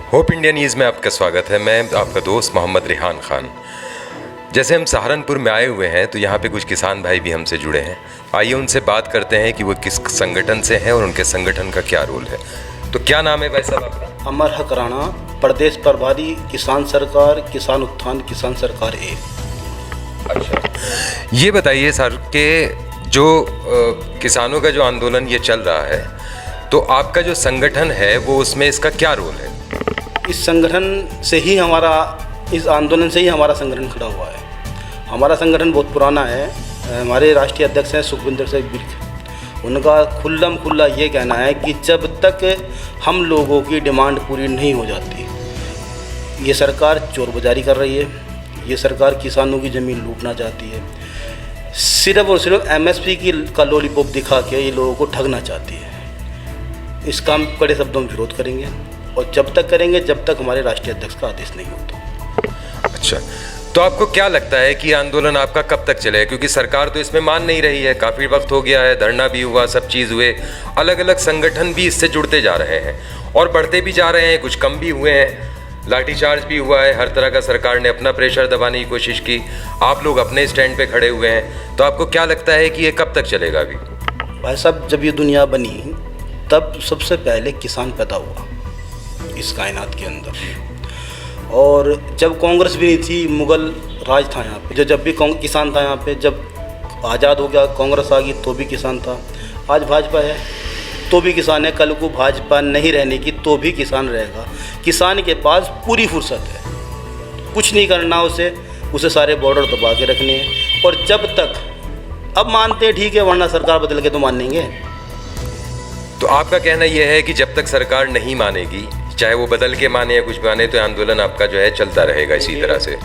Hope India news में आपका स्वागत है। मैं आपका दोस्त मोहम्मद रिहान खान। जैसे हम सहारनपुर में आए हुए हैं तो यहाँ पे कुछ किसान भाई भी हमसे जुड़े हैं। आइए उनसे बात करते हैं कि वो किस संगठन से हैं और उनके संगठन का क्या रोल है। तो क्या नाम है भाई साहब आपका? अमर हक राणा, प्रदेश प्रभारी, किसान सरकार, किसान उत्थान, किसान सरकार ए। अच्छा, ये बताइए सर कि जो किसानों का जो आंदोलन ये चल रहा है तो आपका जो संगठन है वो उसमें इसका क्या रोल है? इस संगठन से ही इस आंदोलन से ही हमारा संगठन खड़ा हुआ है। हमारा संगठन बहुत पुराना है। हमारे राष्ट्रीय अध्यक्ष हैं सुखविंदर सिंह बिर्क। उनका खुल्ला ये कहना है कि जब तक हम लोगों की डिमांड पूरी नहीं हो जाती, ये सरकार चोर बाजारी कर रही है, ये सरकार किसानों की ज़मीन लूटना चाहती है, सिर्फ और सिर्फ एमएसपी का लॉलीपॉप दिखा के ये लोगों को ठगना चाहती है। इसका हम कड़े शब्दों में विरोध करेंगे और जब तक करेंगे जब तक हमारे राष्ट्रीय अध्यक्ष का आदेश नहीं होता। अच्छा, तो आपको क्या लगता है कि आंदोलन आपका कब तक चलेगा? क्योंकि सरकार तो इसमें मान नहीं रही है, काफ़ी वक्त हो गया है, धरना भी हुआ, सब चीज़ हुए, अलग अलग संगठन भी इससे जुड़ते जा रहे हैं और बढ़ते भी जा रहे हैं, कुछ कम भी हुए हैं, लाठीचार्ज भी हुआ है, हर तरह का सरकार ने अपना प्रेशर दबाने की कोशिश की, आप लोग अपने स्टैंड पे खड़े हुए हैं। तो आपको क्या लगता है कि ये कब तक चलेगा? अभी भाई साहब, जब ये दुनिया बनी तब सबसे पहले किसान पैदा हुआ इस कायनात के अंदर। और जब कांग्रेस भी नहीं थी, मुगल राज था यहाँ पे, जब भी किसान था यहाँ पे। जब आज़ाद हो गया, कांग्रेस आ गई तो भी किसान था। आज भाजपा है तो भी किसान है, कल को भाजपा नहीं रहने की तो भी किसान रहेगा। किसान के पास पूरी फुर्सत है, कुछ नहीं करना उसे सारे बॉर्डर दबा के रखने हैं। और जब तक अब मानते हैं ठीक है, वरना सरकार बदल के तो मानेंगे। तो आपका कहना यह है कि जब तक सरकार नहीं मानेगी, चाहे वो बदल के माने या कुछ माने, तो आंदोलन आपका जो है चलता रहेगा इसी तरह से,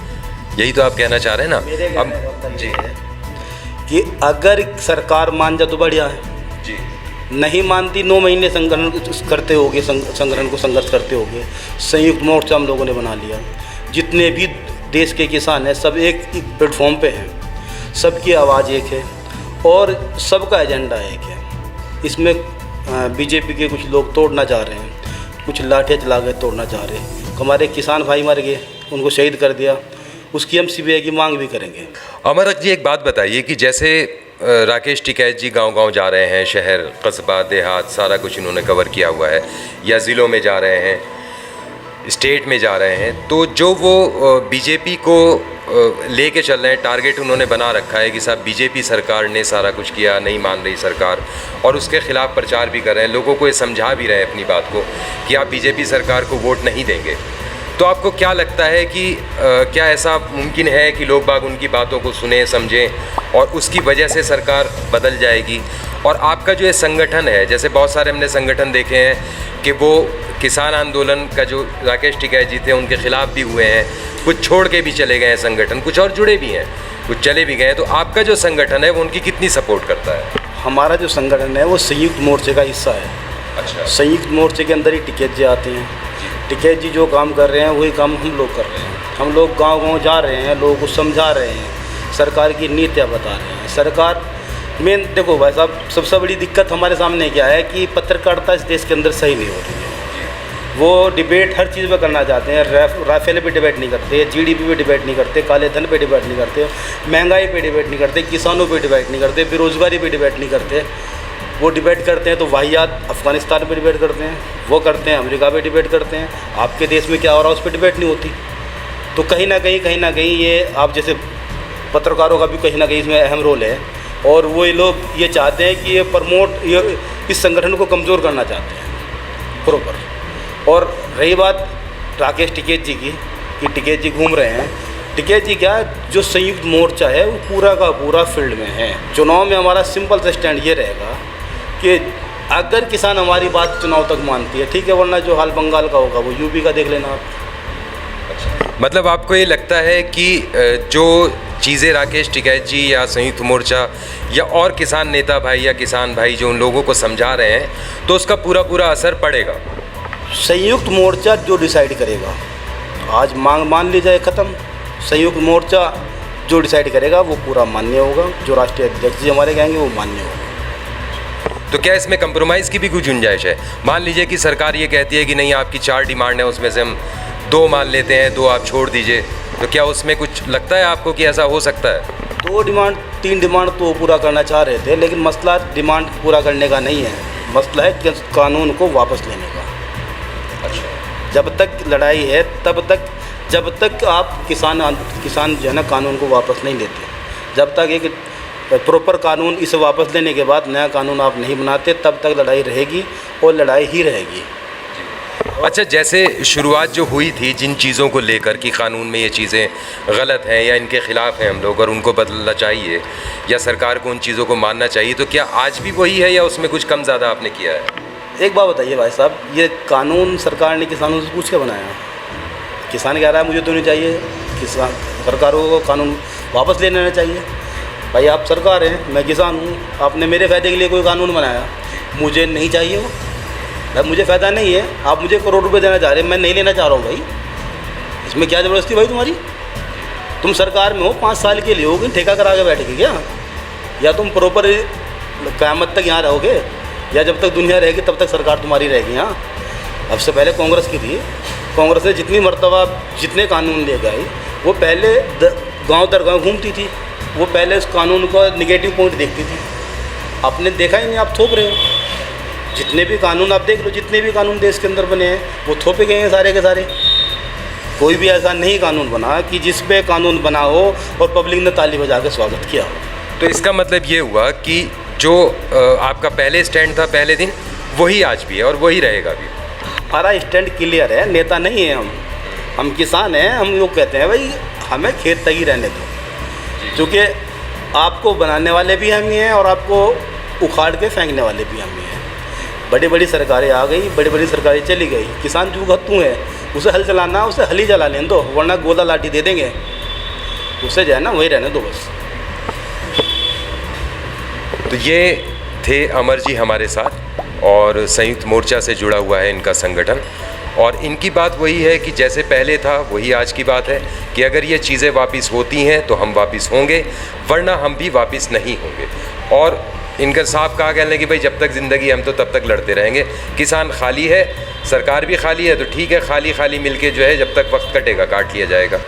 यही तो आप कहना चाह रहे हैं ना? अब जी है कि अगर सरकार मान जाए तो बढ़िया है जी, नहीं मानती 9 महीने संगठन करते होगे, संगठन को संघर्ष करते होगे। संयुक्त मोर्चा हम लोगों ने बना लिया। जितने भी देश के किसान हैं सब एक प्लेटफॉर्म पे हैं, सबकी आवाज़ एक है और सबका एजेंडा एक है। इसमें बीजेपी के कुछ लोग तोड़ना चाह रहे हैं, कुछ लाठियाँ चला के तोड़ना चाह रहे हैं। हमारे किसान भाई मर गए, उनको शहीद कर दिया, उसकी हम सीबीआई की मांग भी करेंगे। अमर जी, एक बात बताइए कि जैसे राकेश टिकैत जी गांव-गांव जा रहे हैं, शहर, कस्बा, देहात, सारा कुछ इन्होंने कवर किया हुआ है, या ज़िलों में जा रहे हैं, स्टेट में जा रहे हैं, तो जो वो बीजेपी को लेके चल रहे हैं, टारगेट उन्होंने बना रखा है कि साहब बीजेपी सरकार ने सारा कुछ किया, नहीं मान रही सरकार, और उसके खिलाफ प्रचार भी कर रहे हैं, लोगों को ये समझा भी रहे हैं अपनी बात को कि आप बीजेपी सरकार को वोट नहीं देंगे। तो आपको क्या लगता है कि क्या ऐसा मुमकिन है कि लोग बाग उनकी बातों को सुने, समझें और उसकी वजह से सरकार बदल जाएगी? और आपका जो ये संगठन है, जैसे बहुत सारे हमने संगठन देखे हैं कि वो किसान आंदोलन का जो राकेश टिकैत जी थे उनके खिलाफ भी हुए हैं, कुछ छोड़ के भी चले गए हैं संगठन, कुछ और जुड़े भी हैं, कुछ चले भी गए हैं। तो आपका जो संगठन है वो उनकी कितनी सपोर्ट करता है? हमारा जो संगठन है वो संयुक्त मोर्चे का हिस्सा है। अच्छा, संयुक्त मोर्चे के अंदर ही टिकैत जी आते हैं। टिकैत जी जो काम कर रहे हैं वही काम हम लोग कर रहे हैं। हम लोग गाँव-गाँव जा रहे हैं, लोगों को समझा रहे हैं, सरकार की नीतियाँ बता रहे हैं। सरकार में देखो भाई साहब, सबसे बड़ी दिक्कत हमारे सामने क्या है कि पत्रकारिता इस देश के अंदर सही नहीं हो रही है। वो डिबेट हर चीज़ पे करना चाहते हैं, राफेल पे डिबेट नहीं करते, जीडीपी पे डिबेट नहीं करते, काले धन पे डिबेट नहीं करते, महंगाई पे डिबेट नहीं करते, किसानों पे डिबेट नहीं करते, बेरोजगारी पे डिबेट नहीं करते। वो डिबेट करते हैं तो वाहियात अफ़गानिस्तान पे डिबेट करते हैं, वो करते हैं अमेरिका पे डिबेट करते हैं। आपके देश में क्या हो रहा है उस पर डिबेट नहीं होती। तो कहीं ना कहीं ये आप जैसे पत्रकारों का भी कहीं ना कहीं इसमें अहम रोल है। और वो लोग ये चाहते हैं कि ये इस संगठन को कमज़ोर करना चाहते हैं प्रॉपर। और रही बात राकेश टिकैत जी की कि टिकैत जी घूम रहे हैं, टिकैत जी क्या, जो संयुक्त मोर्चा है वो पूरा का पूरा फील्ड में है। चुनाव में हमारा सिंपल सा स्टैंड ये रहेगा कि अगर किसान हमारी बात चुनाव तक मानती है ठीक है, वरना जो हाल बंगाल का होगा वो यूपी का देख लेना आप। मतलब आपको ये लगता है कि जो चीज़ें राकेश टिकैत जी या संयुक्त मोर्चा या और किसान नेता भाई या किसान भाई जो उन लोगों को समझा रहे हैं, तो उसका पूरा असर पड़ेगा? संयुक्त मोर्चा जो डिसाइड करेगा, आज मांग मान ली जाए ख़त्म, संयुक्त मोर्चा जो डिसाइड करेगा वो पूरा मान्य होगा। जो राष्ट्रीय अध्यक्ष जी हमारे कहेंगे वो मान्य होगा। तो क्या इसमें कंप्रोमाइज़ की भी कोई गुंजाइश है? मान लीजिए कि सरकार ये कहती है कि नहीं, आपकी 4 डिमांड है, उसमें से हम 2 मान लेते हैं, 2 आप छोड़ दीजिए, तो क्या उसमें कुछ लगता है आपको कि ऐसा हो सकता है? 2 डिमांड 3 डिमांड तो पूरा करना चाह रहे थे, लेकिन मसला डिमांड पूरा करने का नहीं है, मसला है कि कानून को वापस लेने का। अच्छा। जब तक लड़ाई है तब तक, जब तक आप किसान जो है ना कानून को वापस नहीं लेते, जब तक एक प्रॉपर कानून इसे वापस लेने के बाद नया कानून आप नहीं बनाते, तब तक लड़ाई रहेगी और लड़ाई ही रहेगी। अच्छा, जैसे शुरुआत जो हुई थी जिन चीज़ों को लेकर कि कानून में ये चीज़ें गलत हैं या इनके ख़िलाफ़ हैं हम लोग और उनको बदलना चाहिए या सरकार को उन चीज़ों को मानना चाहिए, तो क्या आज भी वही है या उसमें कुछ कम ज़्यादा आपने किया है? एक बात बताइए भाई साहब, ये कानून सरकार ने किसानों से पूछ के बनाया? किसान कह रहा है मुझे तो नहीं चाहिए, किसान सरकार को कानून वापस ले लेना चाहिए। भाई आप सरकार हैं, मैं किसान हूँ, आपने मेरे फ़ायदे के लिए कोई कानून बनाया, मुझे नहीं चाहिए वो। भाई मुझे फ़ायदा नहीं है, आप मुझे करोड़ रुपए देना चाह रहे हैं, मैं नहीं लेना चाह रहा हूँ भाई, इसमें क्या ज़बरदस्ती भाई तुम्हारी? तुम सरकार में हो, 5 साल के लिए हो, कि ठेका करा के बैठेगी क्या? या तुम प्रॉपर क़यामत तक यहाँ रहोगे, या जब तक दुनिया रहेगी तब तक सरकार तुम्हारी रहेगी यहाँ? अब से पहले कांग्रेस की थी, कांग्रेस ने जितनी मरतबा जितने कानून ले गए, वो पहले गांव दर गांव घूमती थी, वो पहले उस कानून का निगेटिव पॉइंट देखती थी। आपने देखा ही नहीं, आप थोप रहे हो। जितने भी कानून आप देख लो, जितने भी कानून देश के अंदर बने हैं वो थोपे गए हैं सारे के सारे। कोई भी ऐसा नहीं कानून बना कि जिस पे कानून बना हो और पब्लिक ने ताली बजा के स्वागत किया हो। तो इसका मतलब ये हुआ कि जो आपका पहले स्टैंड था पहले दिन, वही आज भी है और वही रहेगा भी। हमारा स्टैंड क्लियर है, नेता नहीं है हम किसान हैं। हम लोग कहते हैं भाई हमें खेत तक ही रहने दो, क्योंकि आपको बनाने वाले भी हम ही हैं और आपको उखाड़ के फेंकने वाले भी हम ही हैं। बड़ी बड़ी सरकारें आ गई, बड़ी बड़ी सरकारें चली गई, किसान जुगहत्तू है, उसे हल चलाना, उसे हल ही चला लेने दो, वरना गोला लाठी दे देंगे, उससे जो है ना वही रहने दो बस। तो ये थे अमर जी हमारे साथ, और संयुक्त मोर्चा से जुड़ा हुआ है इनका संगठन, और इनकी बात वही है कि जैसे पहले था वही आज की बात है कि अगर ये चीज़ें वापस होती हैं तो हम वापस होंगे, वरना हम भी वापस नहीं होंगे। और इनका साफ कहा गया है कि भाई जब तक ज़िंदगी हम तो तब तक लड़ते रहेंगे। किसान खाली है, सरकार भी खाली है, तो ठीक है, खाली खाली मिलके जो है जब तक वक्त कटेगा काट लिया जाएगा।